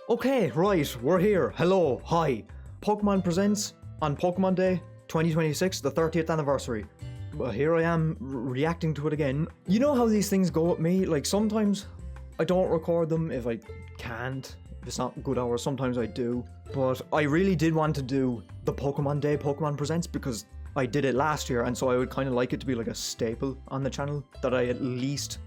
Okay, right, we're here. Hello, hi. Pokemon presents on Pokemon Day 2026, the 30th anniversary. Well, here I am reacting to it again. You know how these things go with me? Like, sometimes I don't record them if I can't. If it's not good hours, sometimes I do. But I really did want to do the Pokemon Day Pokemon Presents because I did it last year, and so I would kind of like it to be like a staple on the channel, that I at least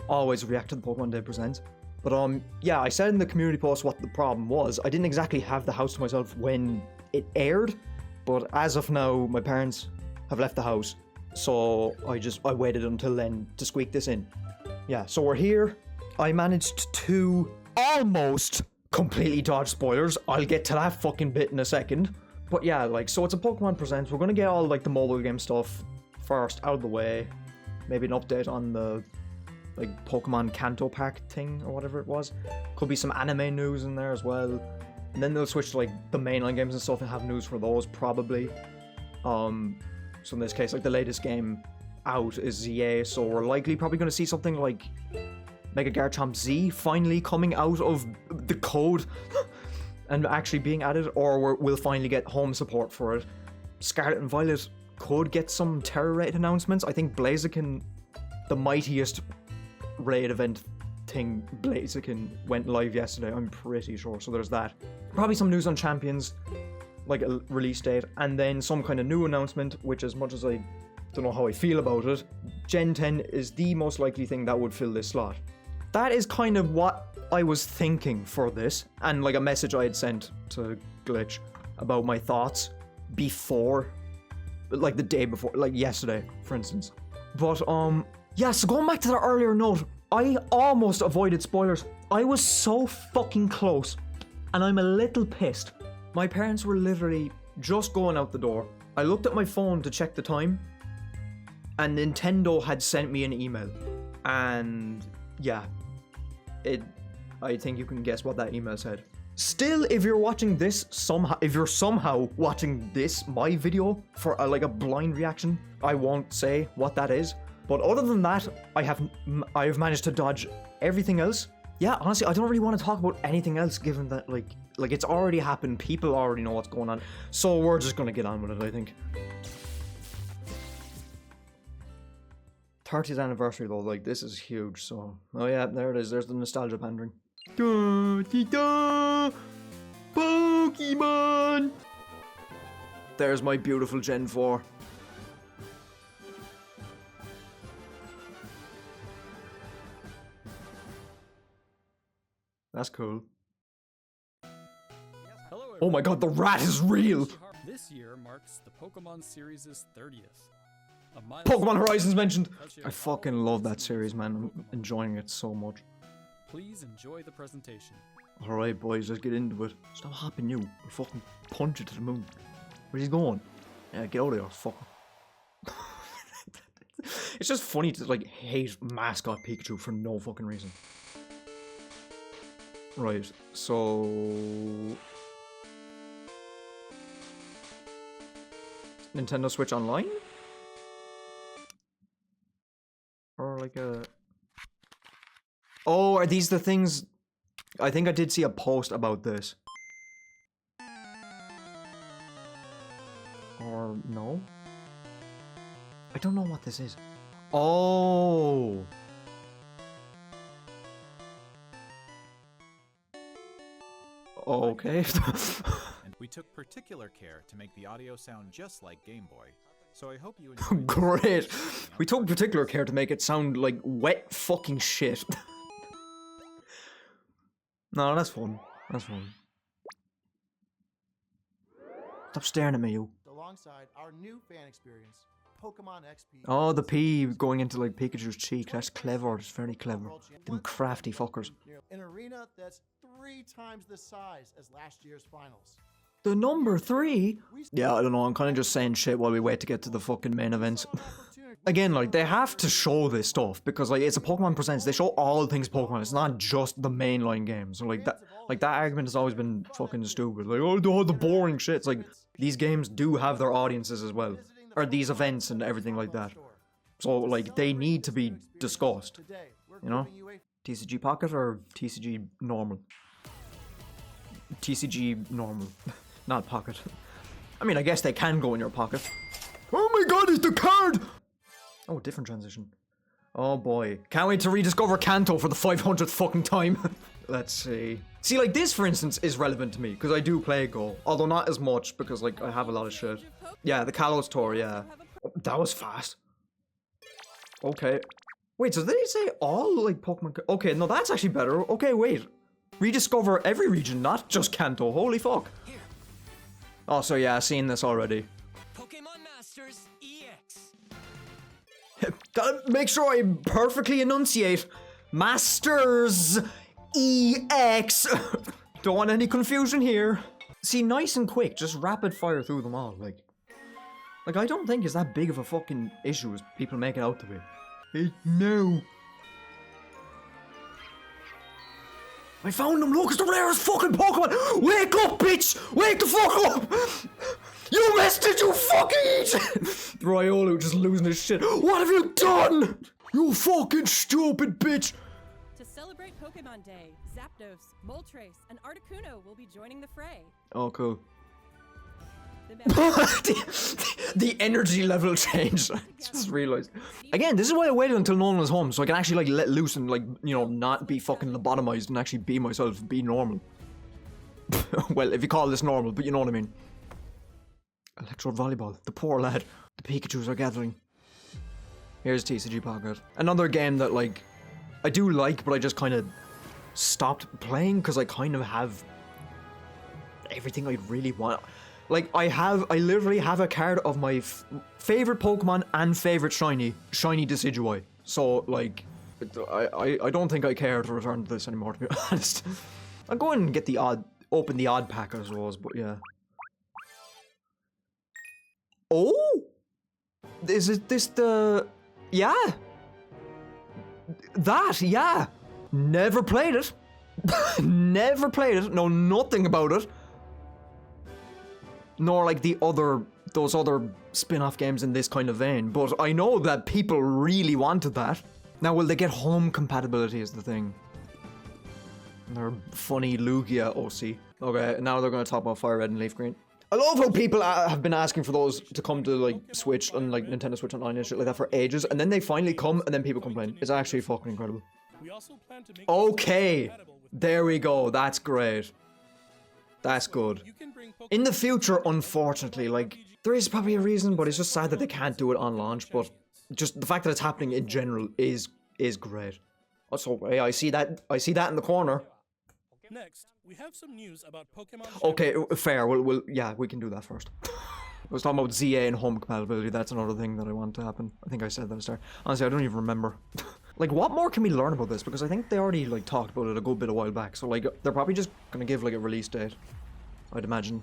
always react to the Pokemon Day Presents. But yeah, I said in the community post what the problem was. I didn't exactly have the house to myself when it aired, but as of now, my parents have left the house, so I waited until then to squeak this in. Yeah, so we're here. I managed to almost completely dodge spoilers. I'll get to that fucking bit in a second. But yeah, like, so it's a Pokemon Presents. We're gonna get all, like, the mobile game stuff first out of the way. Maybe an update on the, like, Pokemon Kanto Park thing or whatever it was. Could be some anime news in there as well. And then they'll switch to, like, the mainline games and stuff and have news for those, probably. So in this case, like, the latest game out is ZA, so we're likely probably gonna see something like Mega Garchomp Z finally coming out of the code and actually being added, or we'll finally get home support for it. Scarlet and Violet could get some Terra Raid announcements. I think Blaziken, the mightiest raid event thing, Blaziken, went live yesterday, I'm pretty sure, so there's that. Probably some news on Champions, like a release date, and then some kind of new announcement, which, as much as I don't know how I feel about it, Gen 10 is the most likely thing that would fill this slot. That is kind of what I was thinking for this, and like a message I had sent to Glitch about my thoughts before, like the day before, like yesterday, for instance. But yeah, so going back to the earlier note, I almost avoided spoilers. I was so fucking close, and I'm a little pissed. My parents were literally just going out the door. I looked at my phone to check the time, and Nintendo had sent me an email. And yeah, I think you can guess what that email said. Still, if you're watching this somehow watching this, my video, for like a blind reaction, I won't say what that is. But other than that, I have managed to dodge everything else. Yeah, honestly, I don't really want to talk about anything else, given that like it's already happened. People already know what's going on. So we're just gonna get on with it, I think. 30th anniversary though, like, this is huge, so... Oh yeah, there it is, there's the nostalgia pandering. Pokemon! There's my beautiful Gen 4. That's cool. Oh my god, the rat is real! This year marks the Pokemon series' 30th. Pokemon Horizons mentioned! I fucking love that series, man. I'm enjoying it so much. Please enjoy the presentation. Alright, boys, let's get into it. Stop hopping you. I'll fucking punch it to the moon. Where's he going? Yeah, get out of here, fucker. It's just funny to, like, hate mascot Pikachu for no fucking reason. Right, so... Nintendo Switch Online? Or like a... Oh, are these the things... I think I did see a post about this. Or no? I don't know what this is. Oh! Okay. And we took particular care to make the audio sound just like Game Boy. So I hope you enjoy. Great. We took particular care to make it sound like wet fucking shit. No, that's fun. That's fun. Stop staring at me, you. Alongside our new fan experience, Pokemon XP. Oh, the P going into like Pikachu's cheek. That's clever. It's very clever. Them crafty fuckers. An arena that's 3 times the size as last year's finals. The number 3? Yeah, I don't know. I'm kind of just saying shit while we wait to get to the fucking main events. Again, like, they have to show this stuff because, like, it's a Pokemon Presents. They show all things Pokemon. It's not just the mainline games. So, like, that argument has always been fucking stupid. Like, oh, the boring shit. It's like, these games do have their audiences as well. Or these events and everything like that. So, like, they need to be discussed. You know? TCG Pocket or TCG normal? TCG normal, not pocket. I mean, I guess they can go in your pocket. Oh my god, it's the card! Oh, different transition. Oh boy. Can't wait to rediscover Kanto for the 500th fucking time. Let's see. See, like this, for instance, is relevant to me, because I do play Go. Although not as much, because, like, I have a lot of shit. Yeah, the Kalos tour, yeah. Oh, that was fast. Okay. Wait, so did he say all, like, Pokemon... Okay, no, that's actually better. Okay, wait. Rediscover every region, not just Kanto. Holy fuck. Oh, so yeah, I've seen this already. Pokémon Masters EX. Gotta make sure I perfectly enunciate. Masters EX. Don't want any confusion here. See, nice and quick, just rapid fire through them all. Like I don't think it's that big of a fucking issue as people make it out to be. No. I found him, look, it's the rarest fucking Pokemon! Wake up, bitch! Wake the fuck up! You missed it, you fucking idiot! Riolu just losing his shit. What have you done? You fucking stupid bitch! To celebrate Pokemon Day, Zapdos, Moltres, and Articuno will be joining the fray. Oh, cool. The the energy level changed. I just realized. Again, this is why I waited until no one was home, so I can actually, like, let loose and, like, you know, not be fucking lobotomized and actually be myself, be normal. Well, if you call this normal, but you know what I mean. Electrode volleyball. The poor lad. The Pikachus are gathering. Here's TCG Pocket. Another game that, like, I do like, but I just kind of stopped playing because I kind of have everything I really want. Like, I literally have a card of my favorite Pokemon and favorite shiny Decidueye. So, like, I don't think I care to return to this anymore, to be honest. I'll go in and get open the odd pack, I suppose, but yeah. Oh! Is this the... Yeah! That, yeah! Never played it. Never played it. Know nothing about it. Nor like those other spin-off games in this kind of vein. But I know that people really wanted that. Now, will they get home compatibility is the thing. They're funny Lugia OC. Okay, now they're going to talk about FireRed and LeafGreen. I love how people have been asking for those to come to, like, Switch and, like, Nintendo Switch Online and shit like that for ages, and then they finally come, and then people complain. It's actually fucking incredible. Okay, there we go. That's great. That's good. In the future, unfortunately, like, there is probably a reason, but it's just sad that they can't do it on launch, but just the fact that it's happening in general is great. Also, hey, I see that in the corner. Next, we have some news about Pokemon. Okay, fair. Yeah, we can do that first. I was talking about ZA and home compatibility. That's another thing that I want to happen. I think I said that at the start. Honestly, I don't even remember. Like, what more can we learn about this? Because I think they already, like, talked about it a good bit a while back. So, like, they're probably just gonna give, like, a release date. I'd imagine.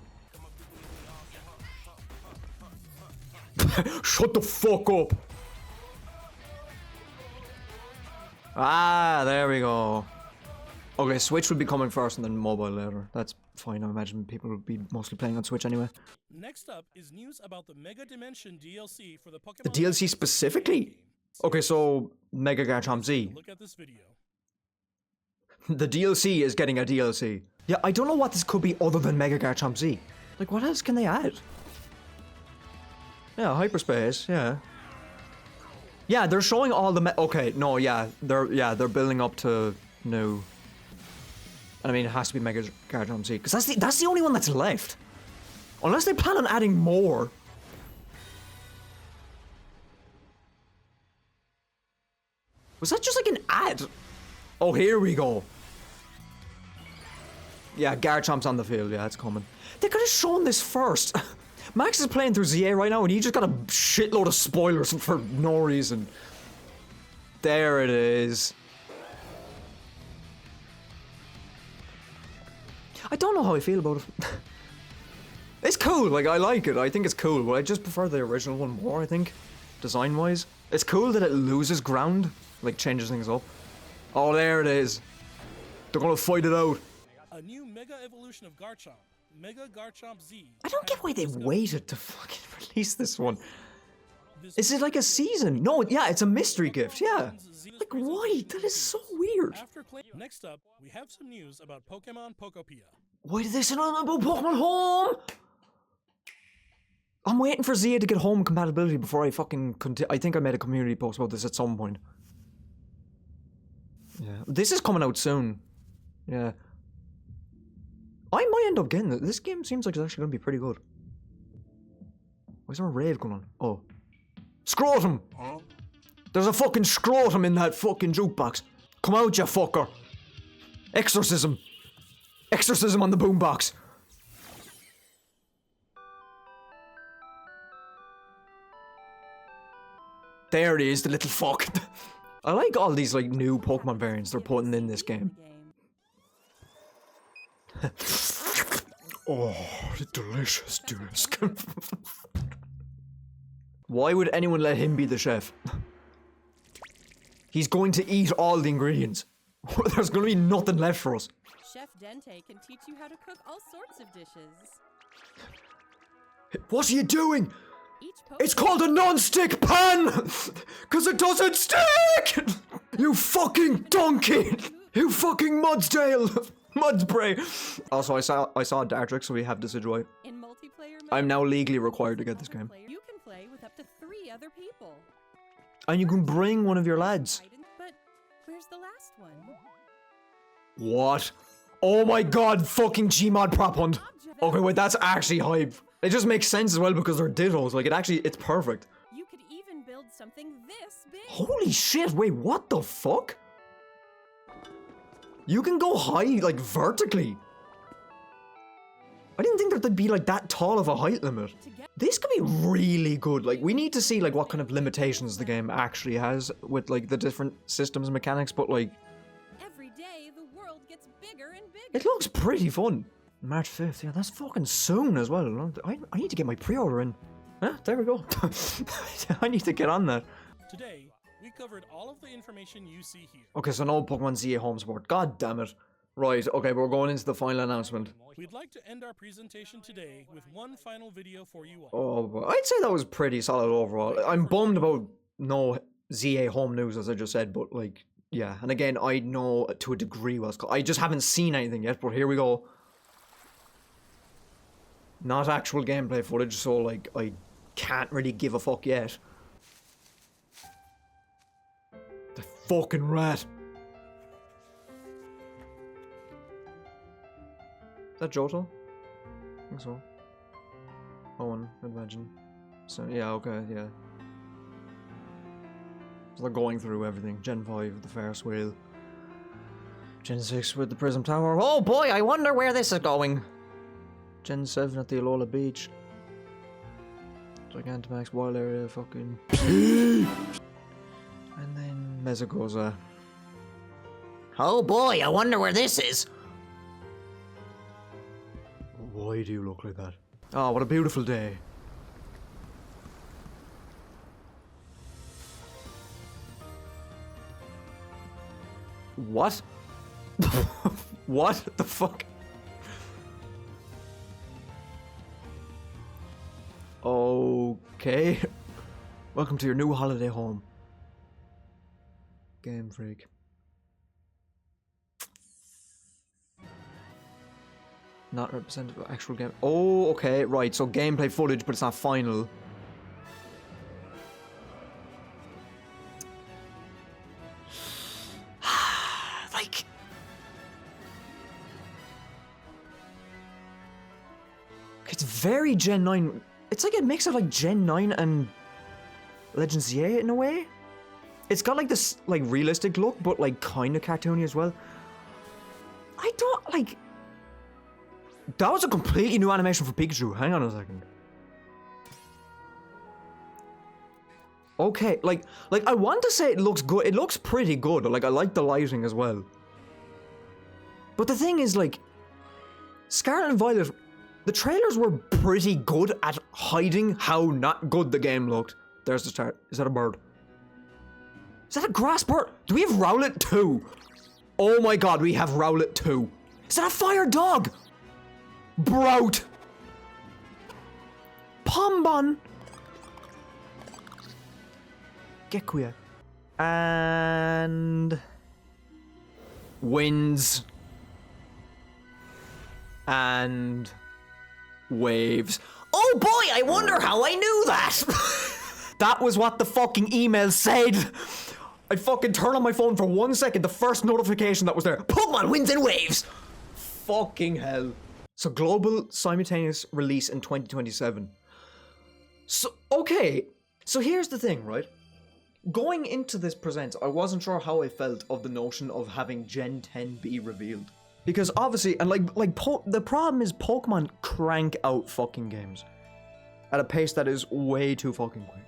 Shut the fuck up! Ah, there we go. Okay, Switch would be coming first and then mobile later. That's fine. I imagine people would be mostly playing on Switch anyway. Next up is news about the Mega Dimension DLC for the Pokemon. The DLC specifically? Okay, so Mega Garchomp Z. Look at this video. The DLC is getting a DLC. Yeah, I don't know what this could be other than Mega Garchomp Z. Like, what else can they add? Yeah, hyperspace, yeah. Yeah, they're showing all the okay, no, yeah, they're building up to new. And I mean, it has to be Mega Garchomp Z, because that's the only one that's left. Unless they plan on adding more. Was that just like an ad? Oh, here we go. Yeah, Garchomp's on the field. Yeah, it's coming. They could have shown this first. Max is playing through ZA right now, and he just got a shitload of spoilers for no reason. There it is. I don't know how I feel about it. It's cool. Like, I like it. I think it's cool, but I just prefer the original one more, I think. Design-wise. It's cool that it loses ground. Like, changes things up. Oh, there it is. They're gonna fight it out. A new Mega Evolution of Garchomp. Mega Garchomp Z. I don't get why they waited to fucking release this one. Is it like a season? No, yeah, it's a mystery gift, yeah. Like, why? That is so weird. Next up, we have some news about Pokemon Pokopia. Why did they say nothing about Pokemon Home? I'm waiting for Zia to get home compatibility before I fucking I think I made a community post about this at some point. Yeah. This is coming out soon. Yeah. I might end up getting it. This game seems like it's actually going to be pretty good. Why is there a rave going on? Oh. Scrotum! Huh? There's a fucking scrotum in that fucking jukebox. Come out, you fucker. Exorcism. Exorcism on the boombox. There he is, the little fuck. I like all these like new Pokemon variants they're putting in this game. Oh, delicious disc. Why would anyone let him be the chef? He's going to eat all the ingredients. There's going to be nothing left for us. Chef Dente can teach you how to cook all sorts of dishes. What are you doing? Each It's called a non-stick pan! Cause it doesn't stick! You fucking donkey! You fucking Mudsdale! Mudspray! Also, I saw Dartrix, so we have Decidueye. In multiplayer mode, I'm now legally required to get this game. you can play with up to 3 other people. And you can bring one of your lads. But where's the last one? What? Oh my god, fucking Gmod prop hunt. Okay, wait, that's actually hype. It just makes sense as well because they're dittos. Like, it's perfect. You could even build something this big. Holy shit, wait, what the fuck? You can go high, like, vertically. I didn't think that there'd be, like, that tall of a height limit. This could be really good. Like, we need to see, like, what kind of limitations the game actually has with, like, the different systems and mechanics, but, like... Every day, the world gets bigger and bigger. It looks pretty fun. March 5th, yeah, that's fucking soon as well. I need to get my pre-order in. Huh, there we go. I need to get on that. Today, we covered all of the information you see here. Okay, so no Pokemon ZA home support. God damn it. Right, okay, we're going into the final announcement. We'd like to end our presentation today with one final video for you all. Oh, boy. I'd say that was pretty solid overall. I'm bummed about no ZA home news, as I just said, but, like, yeah. And again, I know to a degree what's called. I just haven't seen anything yet, but here we go. Not actual gameplay footage, so, like, I can't really give a fuck yet. The fucking rat. Is that Johto? I think so. Owen, I'd imagine. So, yeah, okay, yeah. So they're going through everything. Gen 5, the Ferris wheel. Gen 6 with the Prism Tower. Oh boy, I wonder where this is going. Gen 7 at the Alola Beach. Gigantamax Wild Area, fucking... And then Mesagoza. Oh boy, I wonder where this is. Why do you look like that? Oh, what a beautiful day. What? What the fuck? Okay. Welcome to your new holiday home. Game Freak. Not representative of actual game. Oh, okay, right. So gameplay footage, but it's not final. Like... It's very Gen 9. It's like a mix of like Gen 9 and Legends ZA in a way. It's got like this like realistic look, but like kind of cartoony as well. I don't like... That was a completely new animation for Pikachu. Hang on a second. Okay, like I want to say it looks good. It looks pretty good. Like, I like the lighting as well. But the thing is, like, Scarlet and Violet, the trailers were pretty good at hiding how not good the game looked. There's the start. Is that a bird? Is that a grass bird? Do we have Rowlet 2? Oh my god, we have Rowlet 2. Is that a fire dog? Brout. Pombon. Gekuya. And... Winds. and waves. Oh boy, I wonder how I knew that. That was what the fucking email said. I fucking turned on my phone for 1 second, the first notification that was there. Pokemon wins in waves. Fucking hell. So global simultaneous release in 2027. So, okay. So here's the thing, right? Going into this presents, I wasn't sure how I felt of the notion of having Gen 10 be revealed. Because obviously, and the problem is Pokemon crank out fucking games at a pace that is way too fucking quick.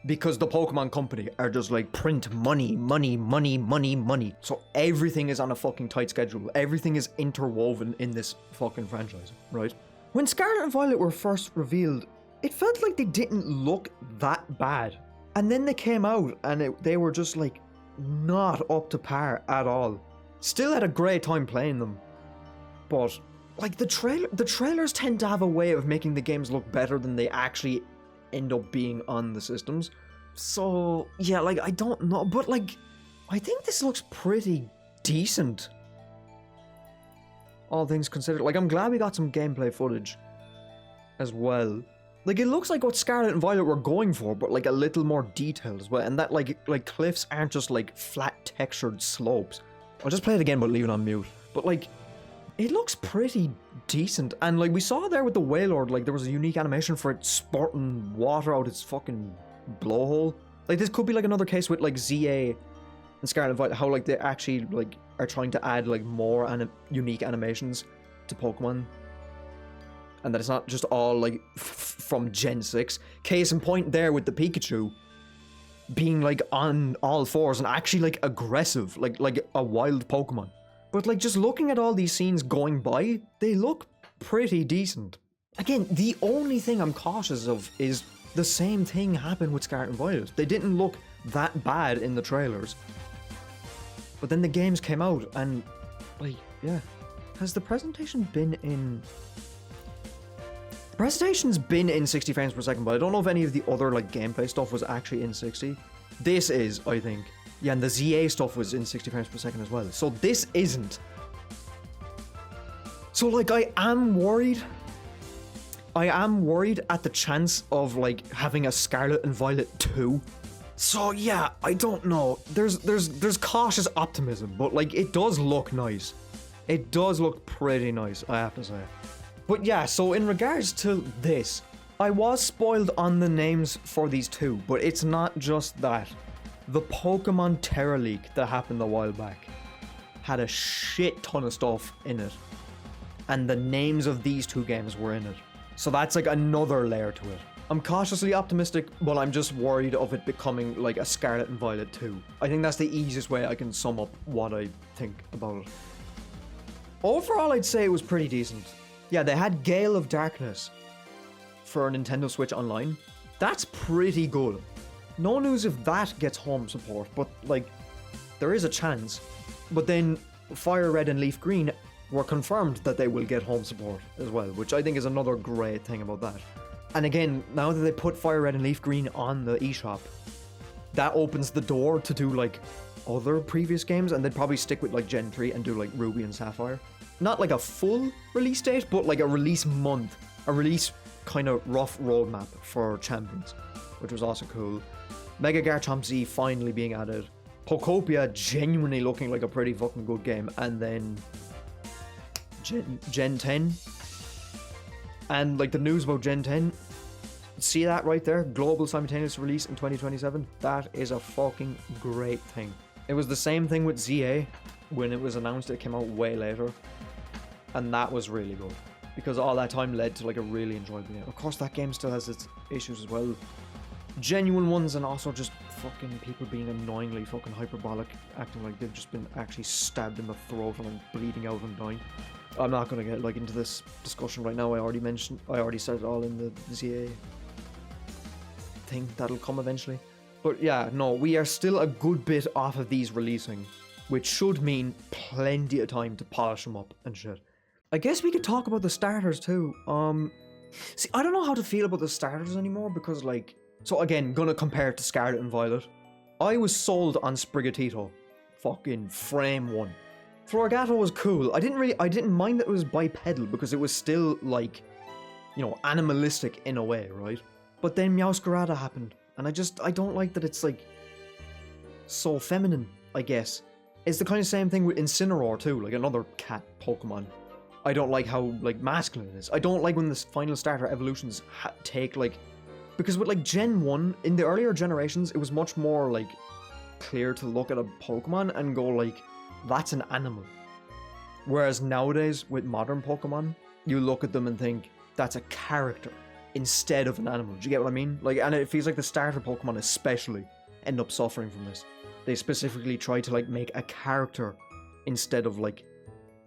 Because the Pokemon company are just like print money, money, money, money, money. So everything is on a fucking tight schedule. Everything is interwoven in this fucking franchise, right? When Scarlet and Violet were first revealed, it felt like they didn't look that bad. And then they came out and they were just like not up to par at all. Still had a great time playing them. But like the trailers tend to have a way of making the games look better than they actually end up being on the systems. So yeah, like I don't know, but like I think this looks pretty decent, all things considered. Like I'm glad we got some gameplay footage as well. Like it looks like what Scarlet and Violet were going for, but like a little more detailed as well, and that like cliffs aren't just like flat textured slopes. I'll just play it again but leave it on mute. But like it looks pretty decent, and like we saw there with the Wailord, like there was a unique animation for it spurting water out its fucking blowhole. Like this could be like another case with like ZA and Scarlet and Violet, how like they actually like are trying to add like more unique animations to Pokemon, and that it's not just all like from Gen 6. Case in point there with the Pikachu being like on all fours and actually like aggressive, like a wild Pokemon. But like just looking at all these scenes going by, they look pretty decent. Again, the only thing I'm cautious of is the same thing happened with Scarlet and Violet. They didn't look that bad in the trailers. But then the games came out and like, yeah. Has the presentation been in... The presentation's been in 60 frames per second, but I don't know if any of the other like gameplay stuff was actually in 60. This is, I think. Yeah, and the ZA stuff was in 60 frames per second as well. So this isn't. So like I am worried. I am worried at the chance of like having a Scarlet and Violet 2. So yeah, I don't know. There's cautious optimism, but like it does look nice. It does look pretty nice, I have to say. But yeah, so in regards to this, I was spoiled on the names for these two, but it's not just that. The Pokemon Terra leak that happened a while back had a shit ton of stuff in it, and the names of these two games were in it. So that's like another layer to it. I'm cautiously optimistic, but I'm just worried of it becoming like a Scarlet and Violet 2. I think that's the easiest way I can sum up what I think about it. Overall, I'd say it was pretty decent. Yeah, they had Gale of Darkness for Nintendo Switch Online. That's pretty good. No news if that gets home support, but like, there is a chance. But then FireRed and LeafGreen were confirmed that they will get home support as well, which I think is another great thing about that. And again, now that they put FireRed and LeafGreen on the eShop, that opens the door to do like other previous games, and they'd probably stick with like Gen 3 and do like Ruby and Sapphire. Not like a full release date, but like a release month, a release kind of rough roadmap for Champions, which was also cool. Mega Garchomp Z finally being added. Pokopia genuinely looking like a pretty fucking good game. And then Gen 10. And like the news about Gen 10. See that right there? Global simultaneous release in 2027. That is a fucking great thing. It was the same thing with ZA. When it was announced, it came out way later. And that was really good. Because all that time led to like a really enjoyable game. Of course that game still has its issues as well. Genuine ones, and also just fucking people being annoyingly fucking hyperbolic, acting like they've just been actually stabbed in the throat and like bleeding out and dying. I'm not gonna get like into this discussion right now. I already said it all in the ZA thing that'll come eventually. But yeah, no, we are still a good bit off of these releasing, which should mean plenty of time to polish them up and shit. I guess we could talk about the starters too. See, I don't know how to feel about the starters anymore, because like, so again, gonna compare it to Scarlet and Violet. I was sold on Sprigatito. Fucking frame 1. Florigato was cool. I didn't mind that it was bipedal because it was still like, you know, animalistic in a way, right? But then Meowscarada happened, and I don't like that it's like so feminine, I guess. It's the kind of same thing with Incineroar too, like another cat Pokemon. I don't like how like masculine it is. I don't like when the final starter evolutions take like, because with like Gen 1, in the earlier generations, it was much more like clear to look at a Pokemon and go like, that's an animal. Whereas nowadays with modern Pokemon, you look at them and think, that's a character instead of an animal. Do you get what I mean? Like, and it feels like the starter Pokemon especially end up suffering from this. They specifically try to like make a character instead of like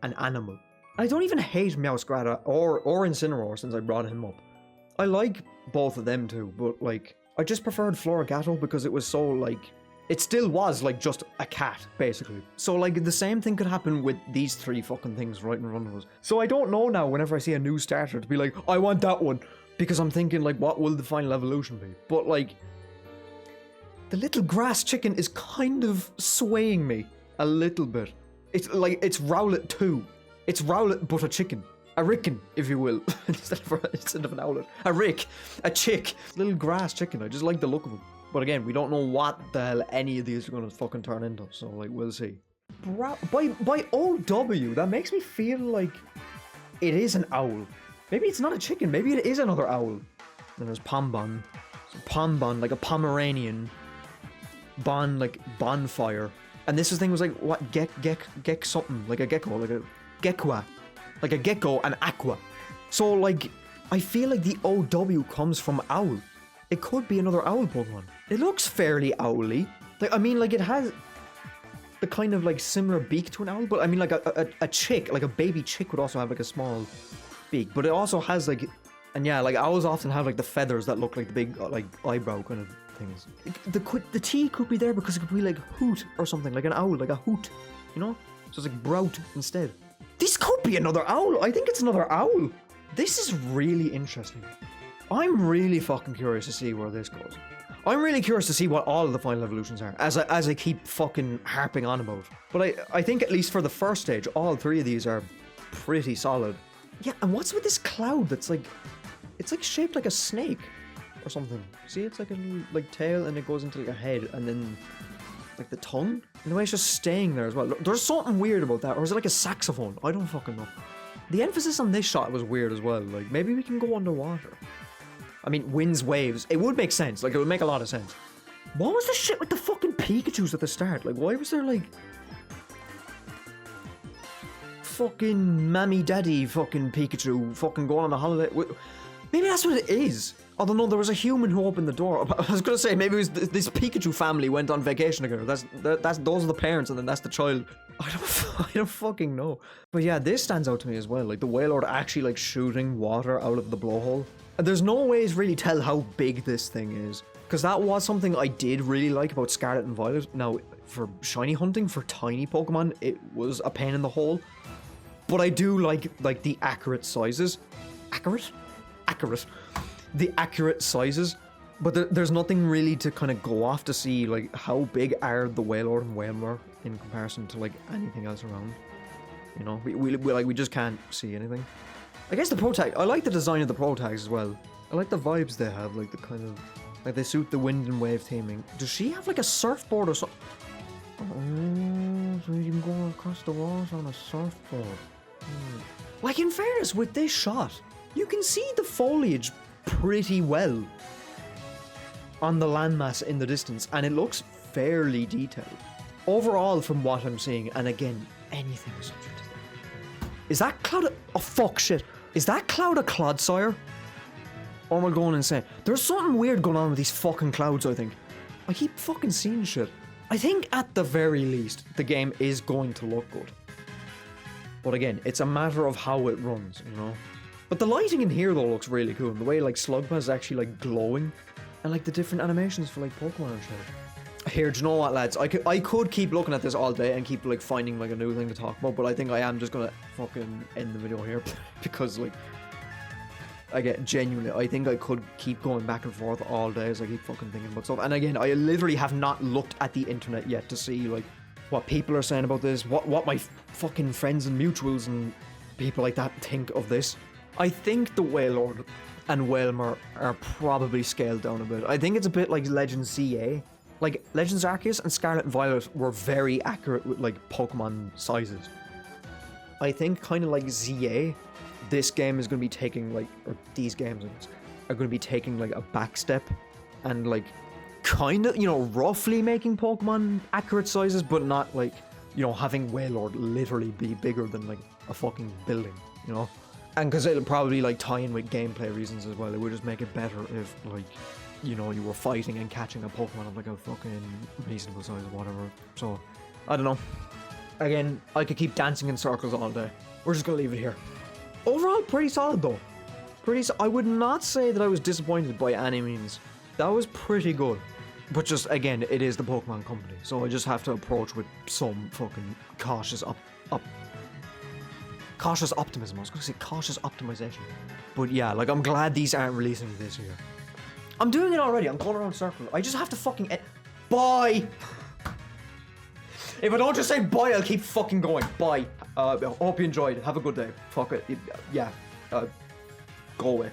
an animal. I don't even hate Meowscarada or Incineroar since I brought him up. I like both of them too, but like, I just preferred Florigato because it was so like, it still was like just a cat, basically. So like the same thing could happen with these three fucking things right in front of us. So I don't know now whenever I see a new starter to be like, I want that one. Because I'm thinking like, what will the final evolution be? But like, the little grass chicken is kind of swaying me a little bit. It's like, it's Rowlet 2. It's Rowlet but a chicken. A ricken, if you will. instead of an owlet. A rick. A chick. Little grass chicken. I just like the look of him. But again, we don't know what the hell any of these are going to fucking turn into. So, like, we'll see. By OW, that makes me feel like it is an owl. Maybe it's not a chicken. Maybe it is another owl. Then there's Pombon. So Pombon, like a Pomeranian. Bon, like bonfire. And this thing was like, what? Gek something. Like a gecko. Like a Gekwa. Like a gecko and aqua. So, like, I feel like the OW comes from owl. It could be another owl Pokemon. It looks fairly owly. Like, I mean, like, it has the kind of, like, similar beak to an owl, but I mean, like, a chick, like, a baby chick would also have, like, a small beak, but it also has, like, and yeah, like, owls often have, like, the feathers that look like the big, like, eyebrow kind of things. The T could be there because it could be, like, hoot or something, like an owl, like a hoot, you know? So it's, like, brout instead. This could be another owl. I think it's another owl. This is really interesting. I'm really fucking curious to see where this goes. I'm really curious to see what all of the final evolutions are, as I keep fucking harping on about. But I think at least for the first stage, all three of these are pretty solid. Yeah, and what's with this cloud that's like, it's like shaped like a snake or something. See, it's like a little like tail and it goes into like a head and then like the tongue? And the way it's just staying there as well. Look, there's something weird about that, or is it like a saxophone? I don't fucking know. The emphasis on this shot was weird as well. Like, maybe we can go underwater. I mean, winds, waves. It would make sense. Like, it would make a lot of sense. What was the shit with the fucking Pikachus at the start? Like, why was there, like... fucking mammy daddy fucking Pikachu fucking going on a holiday? Maybe that's what it is. Although, no, there was a human who opened the door. I was going to say, maybe it was this Pikachu family went on vacation together. Those are the parents, and then that's the child. I don't fucking know. But yeah, this stands out to me as well. Like, the Wailord actually, like, shooting water out of the blowhole. And there's no ways really tell how big this thing is. Because that was something I did really like about Scarlet and Violet. Now, for shiny hunting, for tiny Pokemon, it was a pain in the hole. But I do like the accurate sizes. Accurate? The accurate sizes, but there's nothing really to kind of go off to see like how big are the Wailord and Wailmer in comparison to like anything else around. You know, we just can't see anything. I guess the Pro Tag, I like the design of the Pro Tags as well. I like the vibes they have, like the kind of like they suit the wind and wave theming. Does she have like a surfboard or something? Oh, so you can go across the walls on a surfboard. Like, in fairness, with this shot, you can see the foliage pretty well on the landmass in the distance, and it looks fairly detailed. Overall, from what I'm seeing, and again, anything is subject to that. Is that Cloud oh fuck shit. Is that Cloud a Clodsire? Or am I going insane? There's something weird going on with these fucking clouds, I think. I keep fucking seeing shit. I think at the very least, the game is going to look good. But again, it's a matter of how it runs, you know? But the lighting in here though looks really cool. And the way like Slugma is actually like glowing. And like the different animations for like Pokemon and shit. Here, do you know what, lads? I could keep looking at this all day and keep like finding like a new thing to talk about. But I think I am just gonna fucking end the video here. Because like, genuinely, I think I could keep going back and forth all day as I keep fucking thinking about stuff. And again, I literally have not looked at the internet yet to see like what people are saying about this, what my fucking friends and mutuals and people like that think of this. I think the Wailord and Wailmer are probably scaled down a bit. I think it's a bit like Legends CA. Like, Legends Arceus and Scarlet and Violet were very accurate with, like, Pokemon sizes. I think, kind of like ZA, this game is going to be taking, like, or these games are going to be taking, like, a back step and, like, kind of, you know, roughly making Pokemon accurate sizes, but not, like, you know, having Wailord literally be bigger than, like, a fucking building, you know? And because it'll probably, like, tie in with gameplay reasons as well. It would just make it better if, like, you know, you were fighting and catching a Pokemon of, like, a fucking reasonable size or whatever. So, I don't know. Again, I could keep dancing in circles all day. We're just gonna leave it here. Overall, pretty solid, though. I would not say that I was disappointed by any means. That was pretty good. But just, again, it is the Pokemon Company. So I just have to approach with some fucking cautious cautious optimism. I was gonna say cautious optimization. But yeah, like, I'm glad these aren't releasing this year. I'm doing it already. I'm going around circles. I just have to fucking bye. If I don't just say bye, I'll keep fucking going. Bye. Hope you enjoyed. Have a good day. Fuck it. Yeah. Go away.